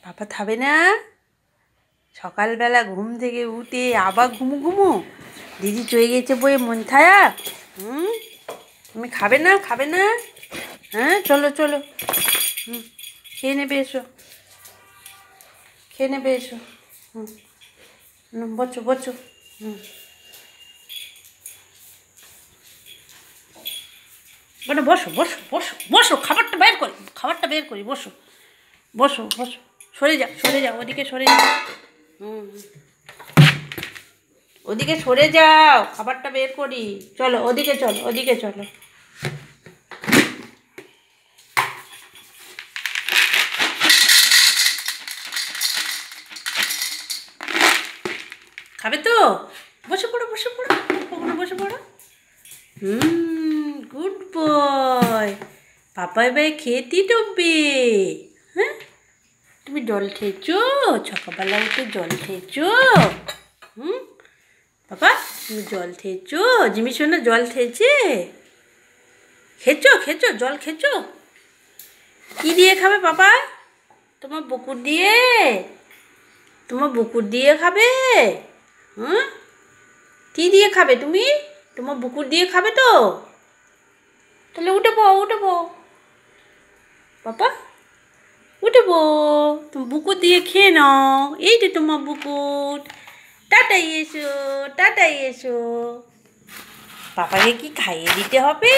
পাপা খাবে না? সকালবেলা ঘুম থেকে উঠে আবার ঘুমু ঘুমু দিদি চলে গেছে বই মন খারাপ। তুমি খাবে না? খাবে না? হ্যাঁ, চলো চলো। খেয়ে নেবে, এসো, খেয়ে নেবে, এসো। বসো বসো। মানে বসো বসো বসো বসো, খাবারটা বের করি, বসো বসো বসো। সরে যাও সরে যাও, ওদিকে সরে যাও। ওদিকে সরে যাও, খাবারটা বের করি। চলো ওদিকে, চলো ওদিকে, চলো। খাবে তো? বসে পড়ো বসে পড়ো, বসে পড়ো। Good boy. পাপা এবার খেতেই ডুববে। হ্যাঁ, তুমি জল খেয়েছো? সকালবেলা উঠে জল খেয়েছো? বাবা তুমি জল খেয়েছো? জিমি সোনা জল খেয়েছে? খেয়েছো জল খেয়েছো? কি দিয়ে খাবে বাবা? তোমার বুকুর দিয়ে? তোমার বুকুর দিয়ে খাবে? কি দিয়ে খাবে তুমি? তোমার বুকুর দিয়ে খাবে তো? তাহলে উঠে পো বাবা, উঠে পো। তুমি বুকুর দিয়ে খেয়ে নাও। এই যে তোমার বুকুর। টাটাই এসো, টাটাই এসো। পাপাকে কি খাইয়ে দিতে হবে?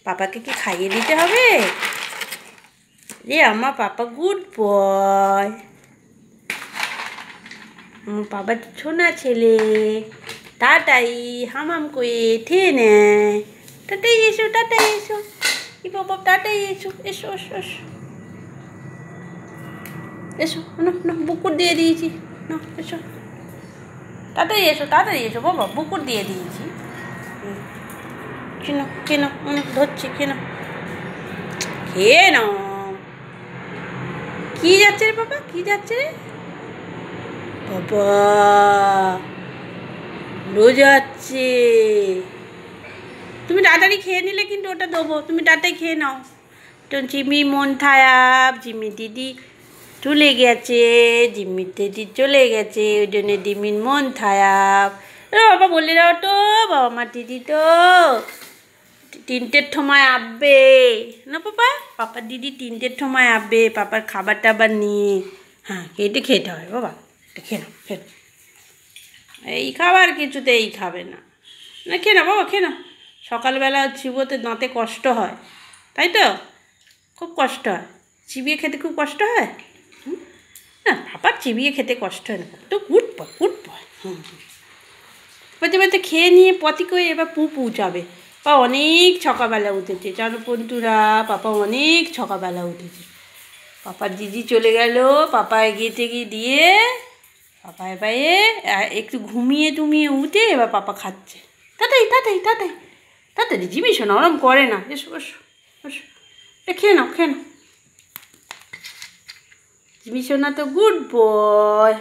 পাপাকে কি খাইয়ে দিতে হবে? রে আমার পাপা গুড বয়। বাবা ছোনা ছেলে। টাটাই হামাম করে খেয়ে নেয়। টাটাই এসো, টাটাই এসো। কি বাবা, টাটাই এসো, এসো এসো এসো। এসো না, বুকুর দিয়ে দিয়েছি। না, এসো, তাড়াতাড়ি এসো, তাড়াতাড়ি এসো বাবা, বুকুর দিয়ে দিয়েছি। কেন কেন ধরছি, কেন খেয়ে নাও। কি যাচ্ছে রে বাবা, কি যাচ্ছে রে বাবা? যাচ্ছে। তুমি তাড়াতাড়ি খেয়ে নিলে কিন্তু ওটা দেবো, তুমি তাড়াতাড়ি খেয়ে নাও। তো জিমি মন খারাপ, জিমি দিদি চলে গেছে, জিমির দিদি চলে গেছে, ওই জন্যে জিমির মন খারাপ। বাবা বলে দাও তো, বাবা মা দিদি তো 3টের সময় আসবে না পাপা? পাপার দিদি 3টের সময় আসবে, পাপার খাবার টাবার নিয়ে। হ্যাঁ, এটা খেতে হয় বাবা, এটা খেয়ে নাও, খেয়ে নাও। এই খাবার কিছুতেই খাবে না। না, খেয়ে নাও বাবা, খেয়ে নাও। সকালবেলা চিবোতে দাঁতে কষ্ট হয়, তাই তো? খুব কষ্ট হয়, চিবিয়ে খেতে খুব কষ্ট হয়। না, পাপার চিবিয়ে খেতে কষ্ট হয় না, তো গুড বয়। বাচ্চা বাচ্চা খেয়ে নিয়ে পতি করে এবার পু যাবে। পাপা অনেক সকালবেলা উঠেছে জানো বন্ধুরা, পাপা অনেক সকালবেলা উঠেছে। পাপার দিদি চলে গেল, পাপা এগিয়ে টেগিয়ে দিয়ে পাপা এবারে একটু ঘুমিয়ে টুমিয়ে উঠে এবার পাপা খাচ্ছে। তাড়াতাড়ি জিমি শোনা ওরম করে না। এসো এসো এসো, খেয়ে নাও, খেয়ে নাও। জিমি সোনা তো গুড বয়,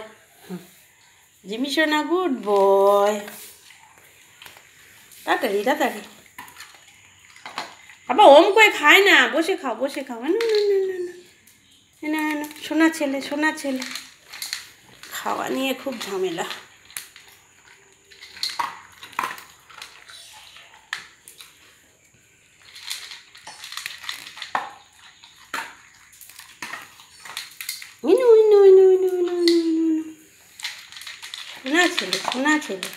জিমি সোনা গুড বয়। তাড়াতাড়ি আবার ওম করে খায় না, বসে খাও বসে খাও। না সোনা ছেলে খাওয়া নিয়ে খুব ঝামেলা। সোনা ছেলে।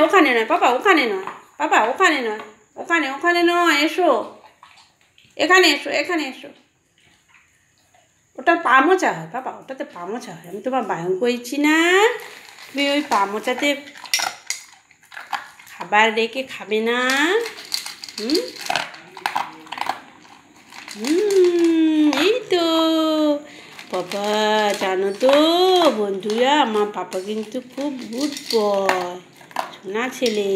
ওখানে নয় পাপা, ওখানে নয় পাপা, ওখানে নয়, এসো এখানে, এসো। ওটা পা মোচা হয় পাপা, ওটাতে পা মোচা হয়। আমি তোমার বায়ন করছি না, তুমি ওই পা মোচাতে খাবার রেখে খাবে না। এই তো বাবা, জানো তো বন্ধুরা, আমার পাপা কিন্তু খুব গুড বয়, সোনা ছেলে।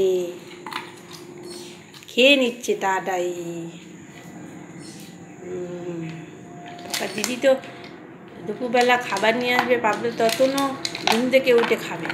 খেয়ে নিচ্ছে তাড়াতাড়ি। পাপার দিদি তো দুপুরবেলা খাবার নিয়ে আসবে, পাপা তখনও ঘুম থেকে উঠে খাবে।